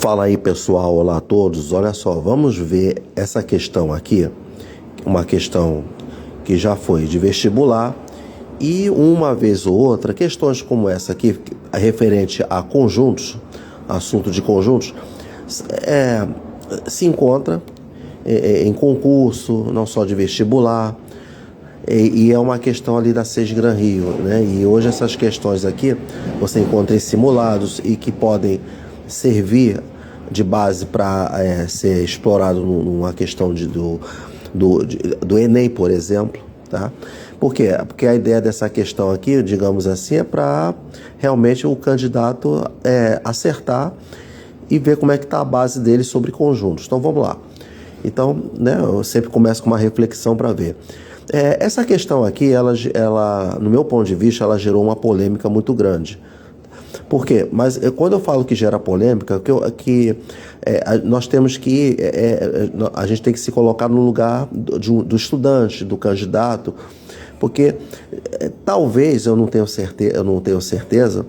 Fala aí, pessoal, olá a todos. Olha só, vamos ver essa questão aqui, uma questão que já foi de vestibular, e uma vez ou outra, questões como essa aqui, referente a conjuntos, assunto de conjuntos, se encontra em concurso, não só de vestibular, e é uma questão ali da Sesgran Rio, né? E hoje essas questões aqui você encontra em simulados e que podem servir de base para ser explorado numa questão do Enem, por exemplo, tá? Por quê? Porque a ideia dessa questão aqui, digamos assim, é para realmente o candidato acertar e ver como é que está a base dele sobre conjuntos. Então vamos lá. Então, né, eu sempre começo com uma reflexão para ver. Essa questão aqui, ela, no meu ponto de vista, ela gerou uma polêmica muito grande. Por quê? Mas quando eu falo que gera polêmica, nós temos que... a gente tem que se colocar no lugar do estudante, do candidato, porque talvez, eu não tenho certeza,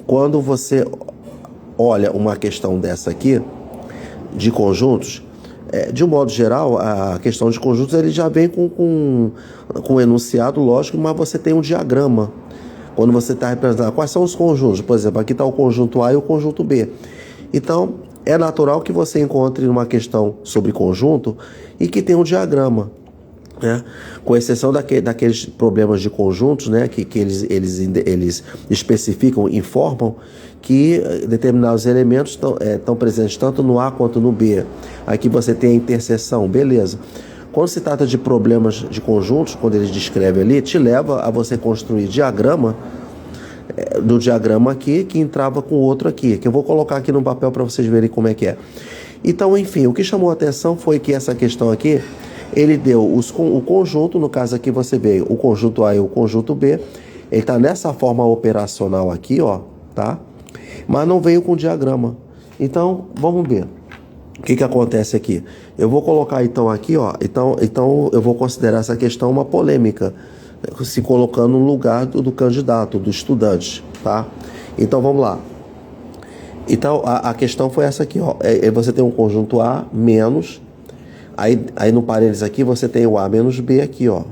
quando você olha uma questão dessa aqui, de conjuntos, de um modo geral, a questão de conjuntos ele já vem com um enunciado lógico, mas você tem um diagrama. Quando você está representando quais são os conjuntos, por exemplo, aqui está o conjunto A e o conjunto B. Então, é natural que você encontre uma questão sobre conjunto e que tenha um diagrama, né? Com exceção daqueles problemas de conjuntos, né? que eles especificam, informam que determinados elementos estão presentes tanto no A quanto no B. Aqui você tem a interseção, beleza. Quando se trata de problemas de conjuntos, quando eles descrevem ali, te leva a você construir diagrama, do diagrama aqui, que entrava com o outro aqui, que eu vou colocar aqui no papel para vocês verem como é que é. Então, enfim, o que chamou a atenção foi que essa questão aqui, ele deu o conjunto, no caso aqui você vê o conjunto A e o conjunto B, ele está nessa forma operacional aqui, ó, tá? Mas não veio com diagrama. Então, vamos ver. O que acontece aqui? Eu vou colocar então aqui, ó. Então eu vou considerar essa questão uma polêmica, se colocando no lugar do candidato, do estudante, tá? Então vamos lá. Então a questão foi essa aqui, ó. Você tem um conjunto A menos, aí no parênteses aqui você tem o A menos B aqui, ó.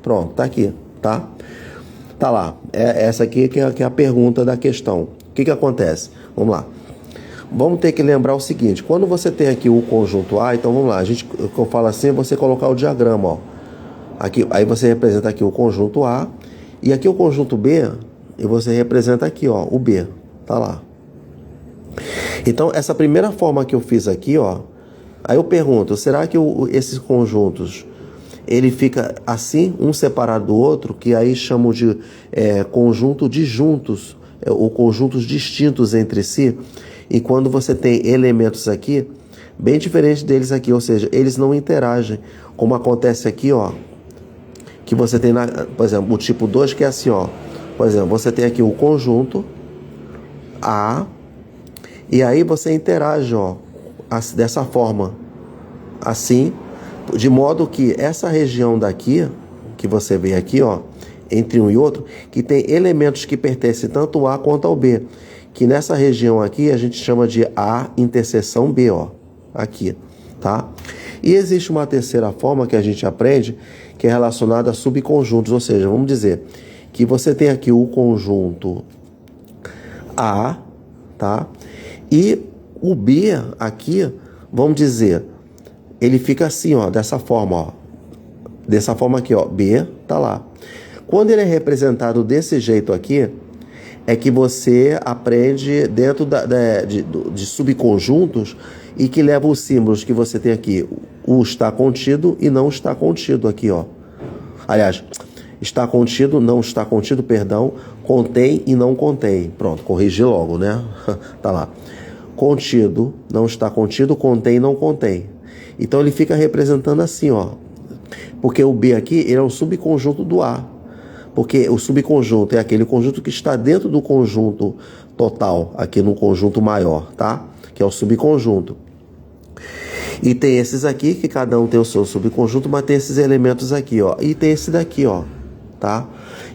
Pronto, tá aqui, tá? Tá lá. Essa aqui que é a pergunta da questão. O que acontece? Vamos lá. Vamos ter que lembrar o seguinte, quando você tem aqui o conjunto A, então vamos lá, eu falo assim, você colocar o diagrama, ó. Aqui, aí você representa aqui o conjunto A, e aqui o conjunto B, e você representa aqui, ó, o B, tá lá. Então, essa primeira forma que eu fiz aqui, ó, aí eu pergunto, será que esses conjuntos, ele fica assim, um separado do outro, que aí chamo de conjunto disjuntos, ou conjuntos distintos entre si? E quando você tem elementos aqui, bem diferentes deles aqui, ou seja, eles não interagem, como acontece aqui, ó, que você tem, por exemplo, o tipo 2, que é assim, ó, por exemplo, você tem aqui o conjunto A, e aí você interage, ó, dessa forma, assim, de modo que essa região daqui, que você vê aqui, ó, entre um e outro, que tem elementos que pertencem tanto ao A quanto ao B, que nessa região aqui a gente chama de A interseção B, ó, aqui, tá? E existe uma terceira forma que a gente aprende, que é relacionada a subconjuntos, ou seja, vamos dizer que você tem aqui o conjunto A, tá? E o B aqui, vamos dizer, ele fica assim, ó, dessa forma, ó, dessa forma aqui, ó, B, tá lá. Quando ele é representado desse jeito aqui, é que você aprende dentro de subconjuntos e que leva os símbolos que você tem aqui. O está contido e não está contido aqui, ó. Aliás, está contido, não está contido, perdão, contém e não contém. Pronto, corrigi logo, né? Tá lá. Contido, não está contido, contém e não contém. Então ele fica representando assim, ó. Porque o B aqui, ele é um subconjunto do A. Porque o subconjunto é aquele conjunto que está dentro do conjunto total, aqui no conjunto maior, tá? Que é o subconjunto. E tem esses aqui, que cada um tem o seu subconjunto, mas tem esses elementos aqui, ó. E tem esse daqui, ó, tá?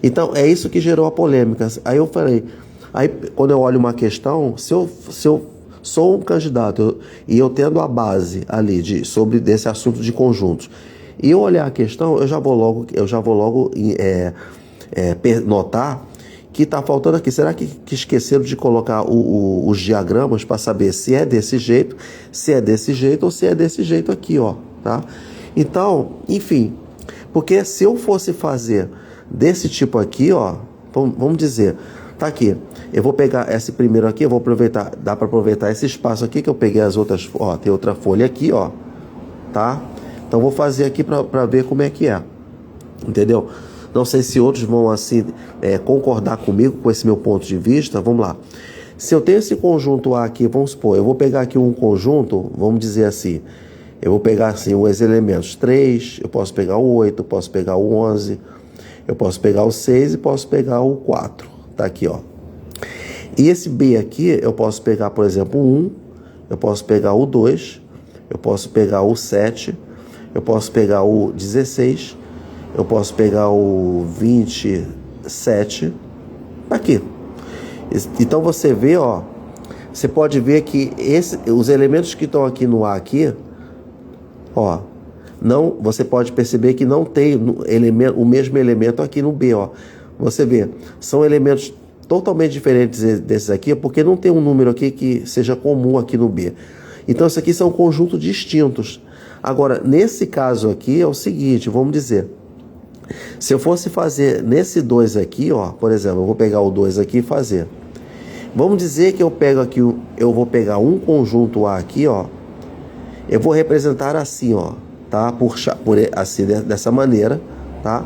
Então, é isso que gerou a polêmica. Aí eu falei, Aí, quando eu olho uma questão, se eu sou um candidato e eu tendo a base ali sobre desse assunto de conjuntos, e eu olhar a questão, eu já vou logo notar que está faltando aqui. Será que esqueceram de colocar os diagramas para saber se é desse jeito, ou se é desse jeito aqui, ó, tá? Então, enfim, porque se eu fosse fazer desse tipo aqui, ó, vamos dizer, tá aqui, eu vou pegar esse primeiro aqui, eu vou aproveitar, dá para aproveitar esse espaço aqui que eu peguei as outras, ó, tem outra folha aqui, ó, tá? Então vou fazer aqui para ver como é que é, entendeu? Não sei se outros vão assim concordar comigo com esse meu ponto de vista. Vamos lá. Se eu tenho esse conjunto A aqui, vamos supor, eu vou pegar aqui um conjunto, vamos dizer assim, eu vou pegar assim os elementos 3, eu posso pegar o 8, eu posso pegar o 11, eu posso pegar o 6 e posso pegar o 4. Tá aqui, ó. E esse B aqui, eu posso pegar, por exemplo, o 1, eu posso pegar o 2, eu posso pegar o 7, eu posso pegar o 16, eu posso pegar o 27, aqui. Então você vê, ó, você pode ver que os elementos que estão aqui no A aqui, ó, não, você pode perceber que não tem o mesmo elemento aqui no B, ó. Você vê, são elementos totalmente diferentes desses aqui, porque não tem um número aqui que seja comum aqui no B. Então isso aqui são conjuntos distintos. Agora, nesse caso aqui é o seguinte, vamos dizer, se eu fosse fazer nesse 2 aqui, ó, por exemplo, eu vou pegar o 2 aqui e fazer. Vamos dizer que eu pego aqui, eu vou pegar um conjunto A aqui, ó. Eu vou representar assim, ó, tá? Assim, dessa maneira, tá?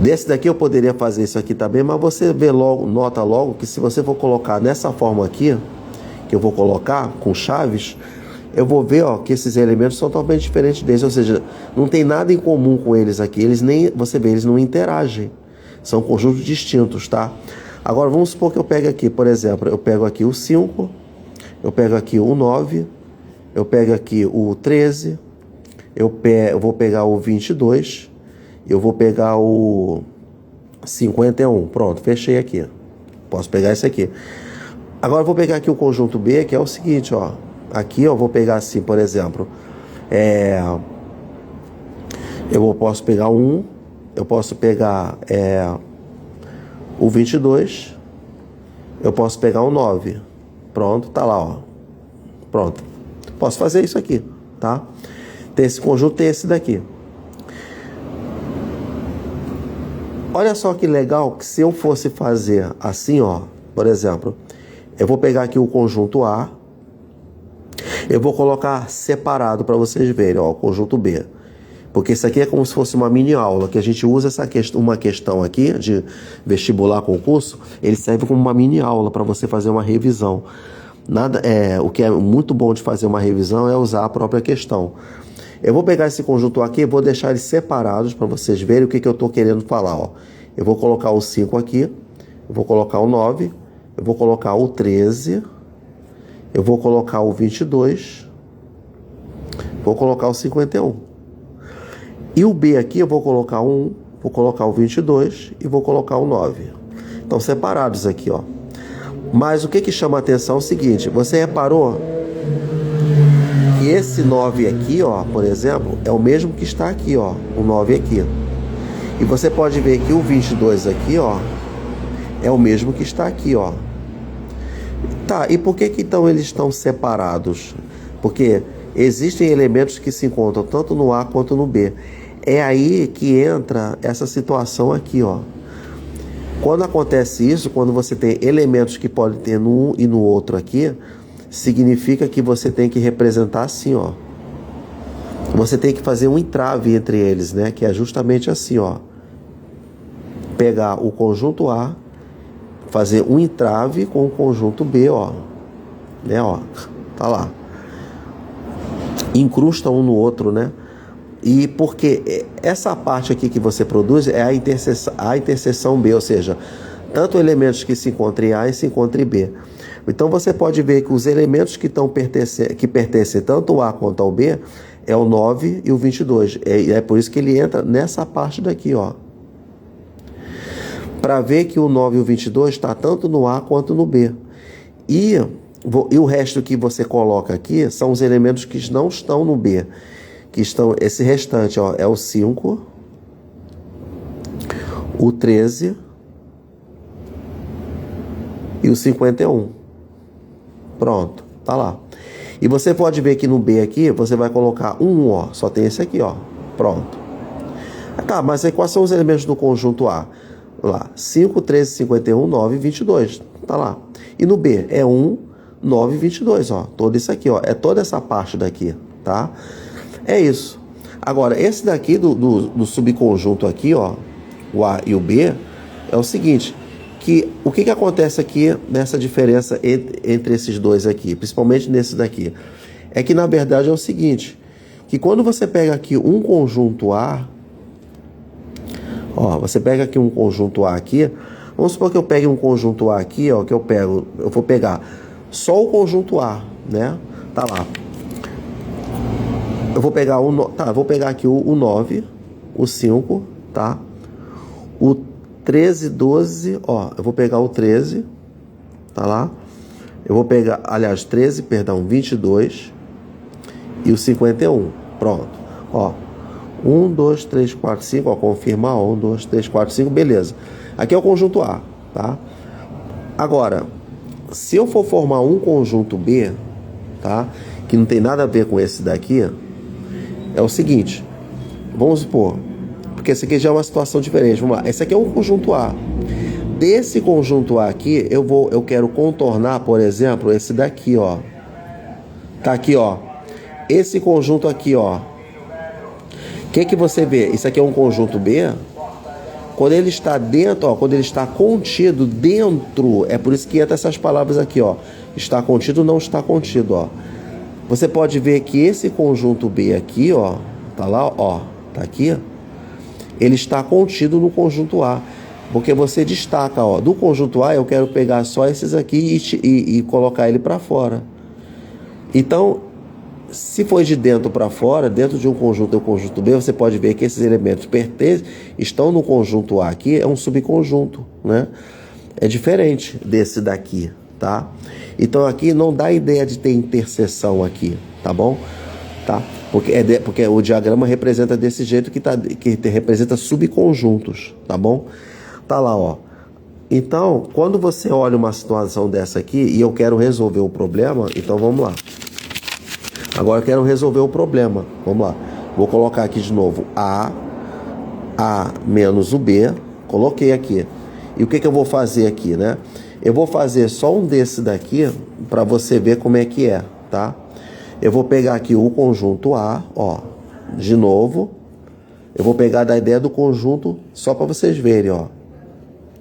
Desse daqui eu poderia fazer isso aqui também, mas você vê logo, nota logo que se você for colocar nessa forma aqui, que eu vou colocar com chaves, eu vou ver, ó, que esses elementos são totalmente diferentes deles, ou seja, não tem nada em comum com eles aqui, você vê, eles não interagem, são conjuntos distintos, tá? Agora vamos supor que eu pegue aqui, por exemplo, eu pego aqui o 5, eu pego aqui o 9, eu pego aqui o 13, eu vou pegar o 22, eu vou pegar o 51, pronto, fechei aqui, posso pegar esse aqui. Agora eu vou pegar aqui o conjunto B, que é o seguinte, ó. Aqui eu vou pegar assim, por exemplo, posso pegar um, eu posso pegar o 22, eu posso pegar o 9. Pronto, tá lá, ó. Pronto. Posso fazer isso aqui, tá? Tem esse conjunto, tem esse daqui. Olha só que legal que se eu fosse fazer assim, ó, por exemplo, eu vou pegar aqui o conjunto A, eu vou colocar separado para vocês verem, ó, o conjunto B. Porque isso aqui é como se fosse uma mini aula, que a gente usa uma questão aqui de vestibular concurso, ele serve como uma mini aula para você fazer uma revisão. O que é muito bom de fazer uma revisão é usar a própria questão. Eu vou pegar esse conjunto aqui e vou deixar eles separados para vocês verem o que eu estou querendo falar, ó. Eu vou colocar o 5 aqui, eu vou colocar o 9, eu vou colocar o 13, eu vou colocar o 22, vou colocar o 51. E o B aqui eu vou colocar o 1, vou colocar o 22 e vou colocar o 9. Estão separados aqui, ó. Mas o que chama a atenção é o seguinte, você reparou que esse 9 aqui, ó, por exemplo, é o mesmo que está aqui, ó, o 9 aqui. E você pode ver que o 22 aqui, ó, é o mesmo que está aqui, ó. Tá, e por que então eles estão separados? Porque existem elementos que se encontram tanto no A quanto no B. É aí que entra essa situação aqui, ó. Quando acontece isso, quando você tem elementos que podem ter no um e no outro aqui, significa que você tem que representar assim, ó. Você tem que fazer um entrave entre eles, né? Que é justamente assim, ó. Pegar o conjunto A, fazer um entrave com o conjunto B, ó. Né, ó. Tá lá. Incrusta um no outro, né? E porque essa parte aqui que você produz é a interseção B, ou seja, tanto elementos que se encontram em A e se encontram em B. Então você pode ver que os elementos que pertencem tanto ao A quanto ao B é o 9 e o 22. É por isso que ele entra nessa parte daqui, ó. para ver que o 9 e o 22 está tanto no A quanto no B. E o resto que você coloca aqui são os elementos que não estão no B. Que estão, esse restante, ó, é o 5, o 13 e o 51. Pronto, tá lá. E você pode ver que no B aqui, você vai colocar um, ó, só tem esse aqui, ó. Pronto. Tá, mas aí quais são os elementos do conjunto A? Lá, 5, 13, 51, 9 e 22. Tá lá. E no B é 1, 9 e 22, ó. Todo isso aqui, ó. É toda essa parte daqui, tá? É isso. Agora, esse daqui do subconjunto aqui, ó, o A e o B, é o seguinte, que o que acontece aqui nessa diferença entre esses dois aqui, principalmente nesse daqui, é que na verdade é o seguinte, que quando você pega aqui um conjunto A, ó, você pega aqui um conjunto A aqui, vamos supor que eu pegue um conjunto A aqui, ó, que eu vou pegar só o conjunto A, né? Tá lá. Eu vou pegar vou pegar aqui o 9, o 5, tá? O 13, 12, ó, eu vou pegar o 13, tá lá? Eu vou pegar, aliás, 13, perdão, 22 e o 51, pronto. Ó, 1, 2, 3, 4, 5, ó, confirmar, 1, 2, 3, 4, 5, beleza. Aqui é o conjunto A, tá? Agora, se eu for formar um conjunto B, tá? Que não tem nada a ver com esse daqui, é o seguinte, vamos supor, porque esse aqui já é uma situação diferente, vamos lá, esse aqui é um conjunto A. Desse conjunto A aqui, eu quero contornar, por exemplo, esse daqui, ó. Tá aqui, ó. Esse conjunto aqui, ó. O que você vê? Isso aqui é um conjunto B. Quando ele está dentro, ó, quando ele está contido dentro, é por isso que entra essas palavras aqui, ó. Está contido, não está contido, ó. Você pode ver que esse conjunto B aqui, ó, tá lá, ó, tá aqui, ele está contido no conjunto A, porque você destaca, ó, do conjunto A eu quero pegar só esses aqui e colocar ele para fora. Então, se for de dentro para fora, dentro de um conjunto e o conjunto B, você pode ver que esses elementos estão no conjunto A aqui, é um subconjunto, né? É diferente desse daqui, tá? Então aqui não dá ideia de ter interseção aqui, tá bom? Tá? Porque o diagrama representa desse jeito que representa subconjuntos, tá bom? Tá lá, ó. Então, quando você olha uma situação dessa aqui e eu quero resolver o problema, então vamos lá. Agora eu quero resolver o problema. Vamos lá. Vou colocar aqui de novo A menos o B. Coloquei aqui. E o que eu vou fazer aqui, né? Eu vou fazer só um desse daqui para você ver como é que é, tá? Eu vou pegar aqui o conjunto A, ó. De novo. Eu vou pegar da ideia do conjunto só para vocês verem, ó.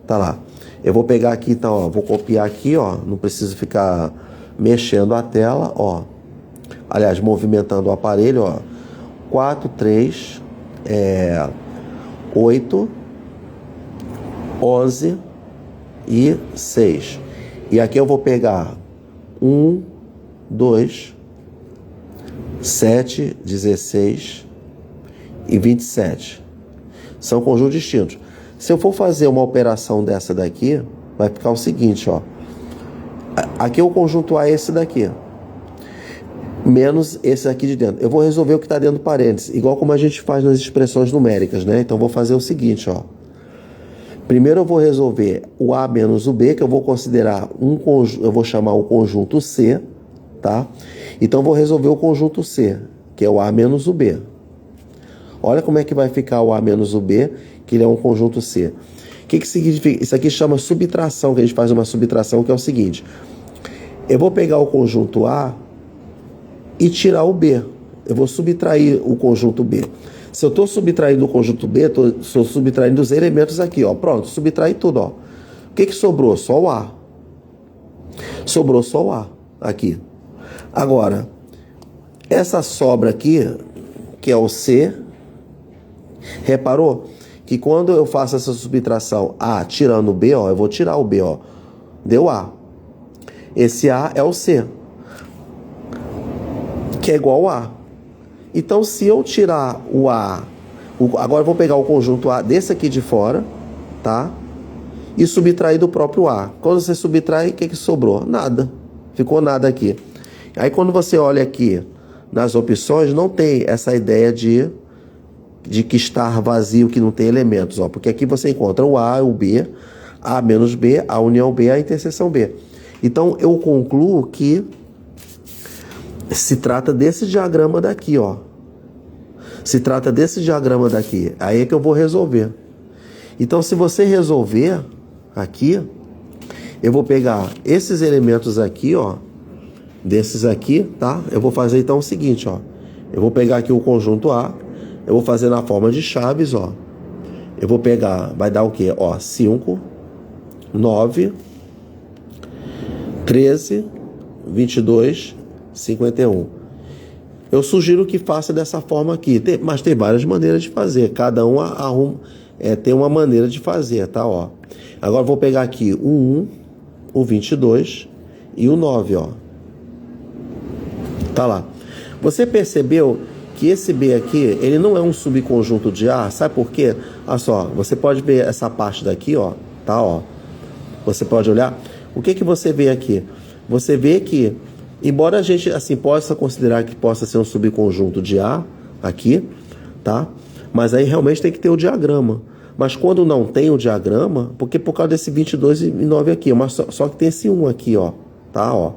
Tá lá. Eu vou pegar aqui, então, ó. Vou copiar aqui, ó. Não preciso ficar mexendo a tela, ó. Aliás, movimentando o aparelho, ó. 4, 3, 8, 11 e 6. E aqui eu vou pegar 1, 2, 7, 16 e 27. São conjuntos distintos. Se eu for fazer uma operação dessa daqui, vai ficar o seguinte, ó. Aqui é o conjunto A, esse daqui. Menos esse aqui de dentro. Eu vou resolver o que está dentro do parênteses, igual como a gente faz nas expressões numéricas, né? Então, eu vou fazer o seguinte, ó. Primeiro eu vou resolver o A menos o B, que eu vou considerar eu vou chamar o conjunto C, tá? Então, eu vou resolver o conjunto C, que é o A menos o B. Olha como é que vai ficar o A menos o B, que ele é um conjunto C. O que significa? Isso aqui chama subtração, que a gente faz uma subtração, que é o seguinte. Eu vou pegar o conjunto A e tirar o B. Eu vou subtrair o conjunto B. Se eu estou subtraindo o conjunto B, estou subtraindo os elementos aqui, ó. Pronto, subtrai tudo, ó. O que sobrou? Só o A. Sobrou só o A aqui. Agora, essa sobra aqui, que é o C, reparou que quando eu faço essa subtração A tirando o B, ó, eu vou tirar o B, ó. Deu A. Esse A é o C, que é igual a. Então, se eu tirar o A, agora eu vou pegar o conjunto A desse aqui de fora, tá? e subtrair do próprio A. Quando você subtrai, o que sobrou? Nada. Ficou nada aqui. Aí quando você olha aqui nas opções, não tem essa ideia de que estar vazio, que não tem elementos, ó, porque aqui você encontra o A, o B, A menos B, a união B, a interseção B. Então eu concluo que se trata desse diagrama daqui, ó. Se trata desse diagrama daqui. Aí é que eu vou resolver. Então, se você resolver aqui, eu vou pegar esses elementos aqui, ó, desses aqui, tá? Eu vou fazer então o seguinte, ó. Eu vou pegar aqui o conjunto A, eu vou fazer na forma de chaves, ó. Eu vou pegar, vai dar o quê? Ó, 5, 9, 13, 22, 51. Eu sugiro que faça dessa forma aqui, mas tem várias maneiras de fazer. Cada um tem uma maneira de fazer, tá? Ó. Agora vou pegar aqui o 1, o 22 e o 9, ó. Tá lá. Você percebeu que esse B aqui, ele não é um subconjunto de A? Sabe por quê? Olha só, você pode ver essa parte daqui, ó. Tá, ó. Você pode olhar. O que você vê aqui? Você vê que, embora a gente assim possa considerar que possa ser um subconjunto de A aqui, tá? Mas aí realmente tem que ter o diagrama. Mas quando não tem o diagrama, porque por causa desse 22 e 9 aqui, mas só que tem esse 1 aqui, ó, tá, ó.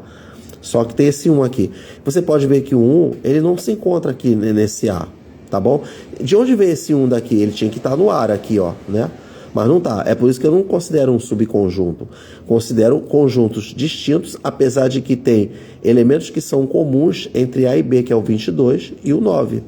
Só que tem esse 1 aqui. Você pode ver que o 1, ele não se encontra aqui nesse A, tá bom? De onde veio esse 1 daqui? Ele tinha que estar no ar aqui, ó, né? Mas não tá. É por isso que eu não considero um subconjunto. Considero conjuntos distintos, apesar de que tem elementos que são comuns entre A e B, que é o 22 e o 9.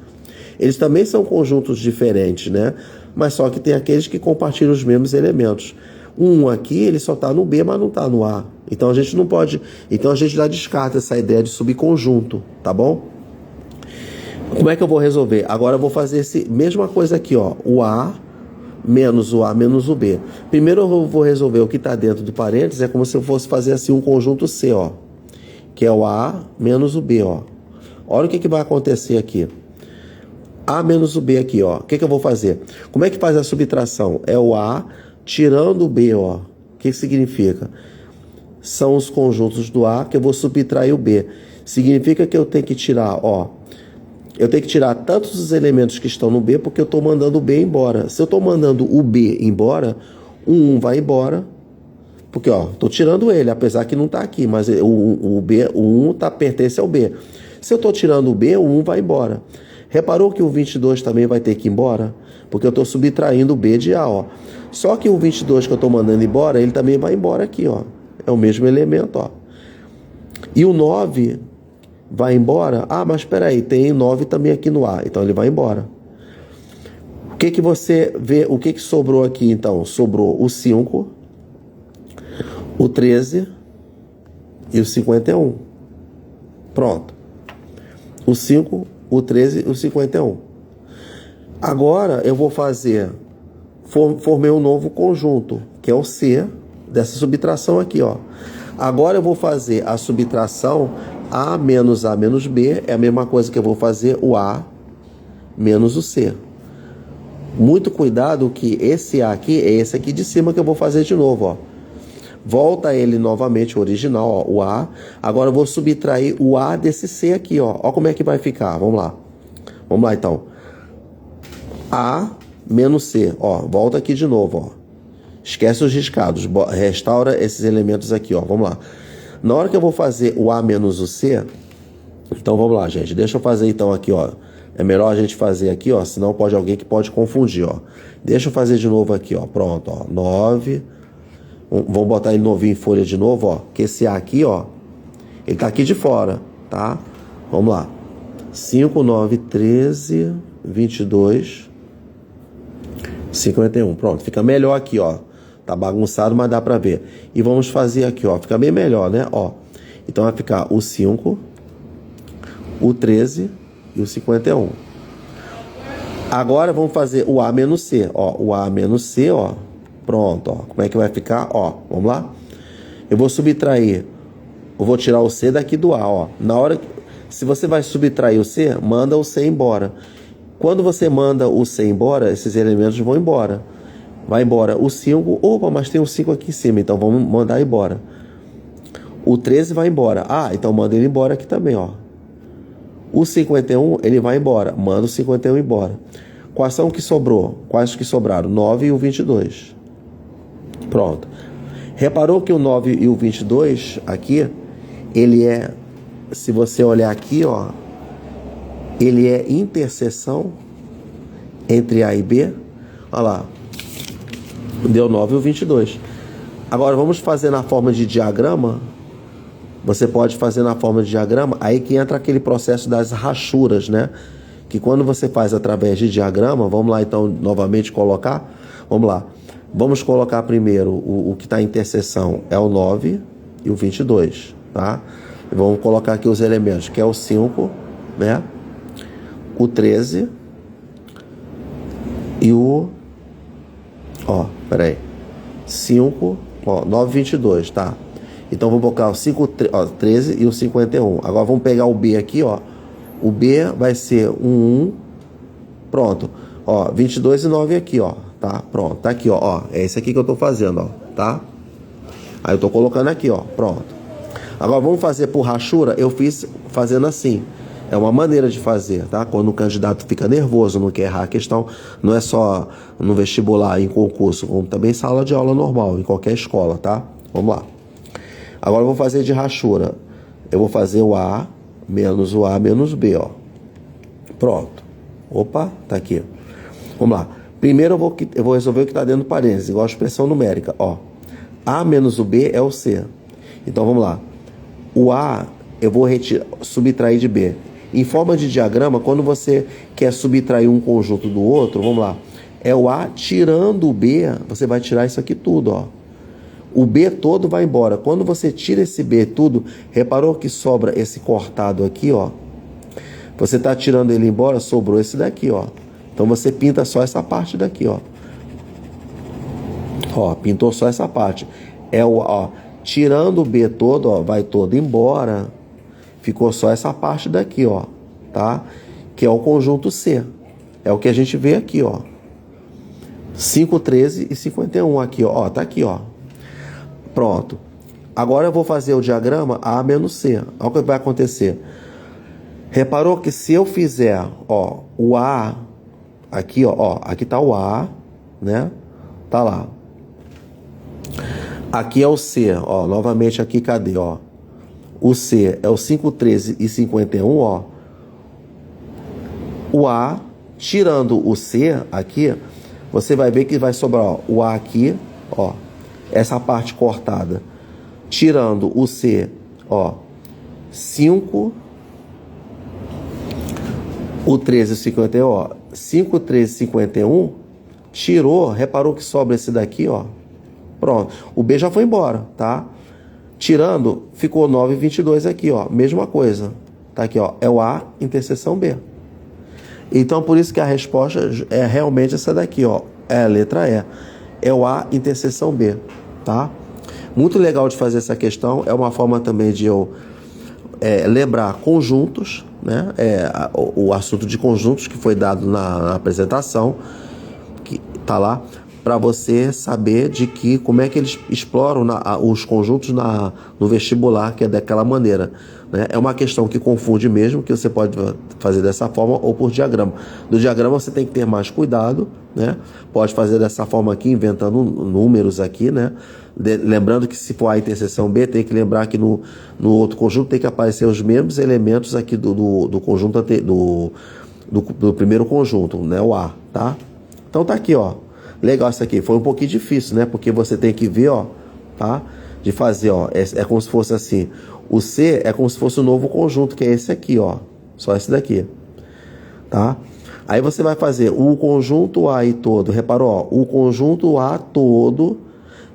Eles também são conjuntos diferentes, né? Mas só que tem aqueles que compartilham os mesmos elementos. Um aqui, ele só está no B, mas não está no A. Então a gente não pode... Então a gente já descarta essa ideia de subconjunto, tá bom? Como é que eu vou resolver? Agora eu vou fazer essa mesma coisa aqui, ó. O A menos o A menos o B. Primeiro eu vou resolver o que está dentro do parênteses, é como se eu fosse fazer assim um conjunto C, ó. Que é o A menos o B, ó. Olha o que vai acontecer aqui. A menos o B aqui, ó. O que eu vou fazer? Como é que faz a subtração? É o A tirando o B, ó. O que significa? São os conjuntos do A que eu vou subtrair o B. Significa que eu tenho que tirar, ó. Eu tenho que tirar tantos os elementos que estão no B, porque eu estou mandando o B embora. Se eu estou mandando o B embora, o 1 vai embora. Porque, ó, estou tirando ele, apesar que não está aqui, mas o 1 pertence ao B. Se eu estou tirando o B, o 1 vai embora. Reparou que o 22 também vai ter que ir embora? Porque eu estou subtraindo o B de A, ó. Só que o 22 que eu estou mandando embora, ele também vai embora aqui, ó. É o mesmo elemento, ó. E o 9 vai embora? Ah, mas espera aí, tem 9 também aqui no A, então ele vai embora. O que você vê, o que sobrou aqui, então? Sobrou o 5, o 13 e o 51. Pronto. O 5, o 13 e o 51. Agora eu vou fazer, formei um novo conjunto, que é o C, dessa subtração aqui, ó. Agora eu vou fazer a subtração A menos B, é a mesma coisa que eu vou fazer o A menos o C. Muito cuidado que esse A aqui é esse aqui de cima que eu vou fazer de novo, ó. Volta ele novamente, o original, ó, o A. Agora eu vou subtrair o A desse C aqui, ó. Ó como é que vai ficar, vamos lá. Vamos lá, então. A menos C, ó. Volta aqui de novo, ó. Esquece os riscados, restaura esses elementos aqui, ó. Vamos lá. Na hora que eu vou fazer o A menos o C, então vamos lá, gente. Deixa eu fazer então aqui, ó. É melhor a gente fazer aqui, ó. Senão pode alguém que pode confundir, ó. Deixa eu fazer de novo aqui, ó. Pronto, ó. 9. Vamos botar ele novinho em folha de novo, ó. Que esse A aqui, ó. Ele tá aqui de fora, tá? Vamos lá. 5, 9, 13, 22, 51. Pronto, fica melhor aqui, ó. Tá bagunçado, mas dá pra ver. E vamos fazer aqui, ó. Fica bem melhor, né? Ó. Então vai ficar o 5, o 13 e o 51. Agora vamos fazer o A menos C, ó. O A menos C, ó. Pronto, ó. Como é que vai ficar? Ó, vamos lá? Eu vou subtrair. Eu vou tirar o C daqui do A, ó. Na hora que... Se você vai subtrair o C, manda o C embora. Quando você manda o C embora, esses elementos vão embora. Vai embora o 5. Opa, mas tem um 5 aqui em cima, então vamos mandar embora. O 13 vai embora. Ah, então manda ele embora aqui também, ó. O 51, ele vai embora. Manda o 51 embora. Quais são que sobrou? Quais que sobraram? 9 e o 22. Pronto. Reparou que o 9 e o 22 aqui, ele é, se você olhar aqui, ó, ele é interseção entre A e B. Olha lá. Deu 9 e o 22. Agora vamos fazer na forma de diagrama. Você pode fazer na forma de diagrama, aí que entra aquele processo das rachuras, né? Que quando você faz através de diagrama, vamos lá então novamente colocar. Vamos lá. Vamos colocar primeiro o que está em interseção é o 9 e o 22, tá? E vamos colocar aqui os elementos, que é o 5, né? O 13 e o... Ó, peraí. 5, ó, 9 e 22, tá? Então vou colocar o 5, ó, 13 e o 51. Agora vamos pegar o B aqui, ó. O B vai ser um 1. Pronto. Ó, 22 e 9 aqui, ó. Tá? Pronto. Tá aqui, ó. É esse aqui que eu tô fazendo, ó. Tá? Aí eu tô colocando aqui, ó. Pronto. Agora vamos fazer por rachura. Eu fiz fazendo assim. É uma maneira de fazer, tá? Quando o candidato fica nervoso, não quer errar a questão, não é só no vestibular, em concurso, como também em sala de aula normal, em qualquer escola, tá? Vamos lá. Agora eu vou fazer de rachura. Eu vou fazer o A menos o A menos B, ó. Pronto. Opa, tá aqui. Vamos lá. Primeiro eu vou resolver o que está dentro do parênteses, igual a expressão numérica, ó. A menos o B é o C. Então vamos lá. O A eu vou subtrair de B. Em forma de diagrama, quando você quer subtrair um conjunto do outro, vamos lá. É o A tirando o B, você vai tirar isso aqui tudo, ó. O B todo vai embora. Quando você tira esse B tudo, reparou que sobra esse cortado aqui, ó? Você está tirando ele embora, sobrou esse daqui, ó. Então você pinta só essa parte daqui, ó. Ó, pintou só essa parte. É o, ó, tirando o B todo, ó, vai todo embora. Ficou só essa parte daqui, ó, tá? Que é o conjunto C. É o que a gente vê aqui, ó. 5, 13 e 51 aqui, ó. Tá aqui, ó. Pronto. Agora eu vou fazer o diagrama A menos C. Olha o que vai acontecer. Reparou que se eu fizer, ó, o A aqui, ó, aqui tá o A, né? Tá lá. Aqui é o C, ó, novamente aqui, cadê, ó? O C é o 5, 13 e 51, ó. O A, tirando o C aqui, você vai ver que vai sobrar, ó, o A aqui, ó, essa parte cortada. Tirando o C, ó, 5, o 13 e 51, ó, 5, 13 e 51, tirou, reparou que sobra esse daqui, ó. Pronto, o B já foi embora, tá? Tirando, ficou 9 e 22 aqui, ó, mesma coisa. Tá aqui, ó, é o A interseção B. Então, por isso que a resposta é realmente essa daqui, ó, é a letra E. É o A interseção B, tá? Muito legal de fazer essa questão, é uma forma também de eu lembrar conjuntos, né? O assunto de conjuntos que foi dado na apresentação, que tá lá, para você saber de que como é que eles exploram os conjuntos no vestibular, que é daquela maneira, né? É uma questão que confunde mesmo, que você pode fazer dessa forma ou por diagrama. Do diagrama você tem que ter mais cuidado, né? Pode fazer dessa forma aqui, inventando números aqui, né? Lembrando que se for A interseção B, tem que lembrar que no outro conjunto tem que aparecer os mesmos elementos aqui do conjunto do primeiro conjunto, né? O A, tá? Então tá aqui, ó. Legal isso aqui. Foi um pouquinho difícil, né? Porque você tem que ver, ó, tá? De fazer, ó. É como se fosse assim. O C é como se fosse um novo conjunto, que é esse aqui, ó. Só esse daqui, tá? Aí você vai fazer o conjunto A e todo. Reparou, ó. O conjunto A todo,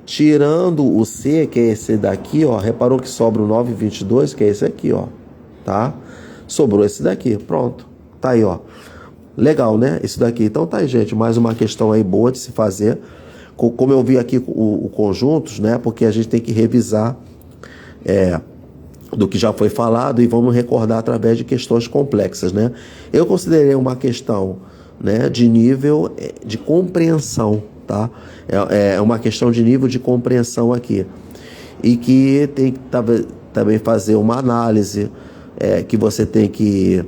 tirando o C, que é esse daqui, ó. Reparou que sobra o 9 e 22, que é esse aqui, ó. Tá? Sobrou esse daqui. Pronto. Tá aí, ó. Legal, né? Isso daqui. Então tá aí, gente. Mais uma questão aí boa de se fazer. Como eu vi aqui o conjuntos, né? Porque a gente tem que revisar do que já foi falado e vamos recordar através de questões complexas, né? Eu considerei uma questão, né, de nível de compreensão, tá? É uma questão de nível de compreensão aqui. E que tem que também fazer uma análise, que você tem que...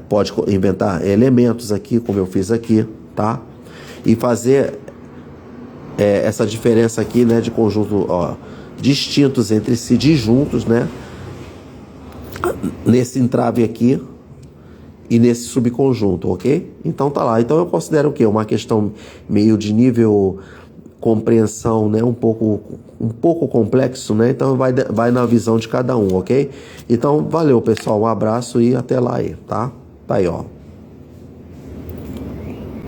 pode inventar elementos aqui, como eu fiz aqui, tá? E fazer essa diferença aqui, né, de conjunto, ó, distintos entre si, disjuntos, né? Nesse entrave aqui e nesse subconjunto, ok? Então tá lá. Então eu considero o quê? Uma questão meio de nível compreensão, né? Um pouco complexo, né? Então vai na visão de cada um, ok? Então valeu, pessoal. Um abraço e até lá aí, tá? Tá aí, ó.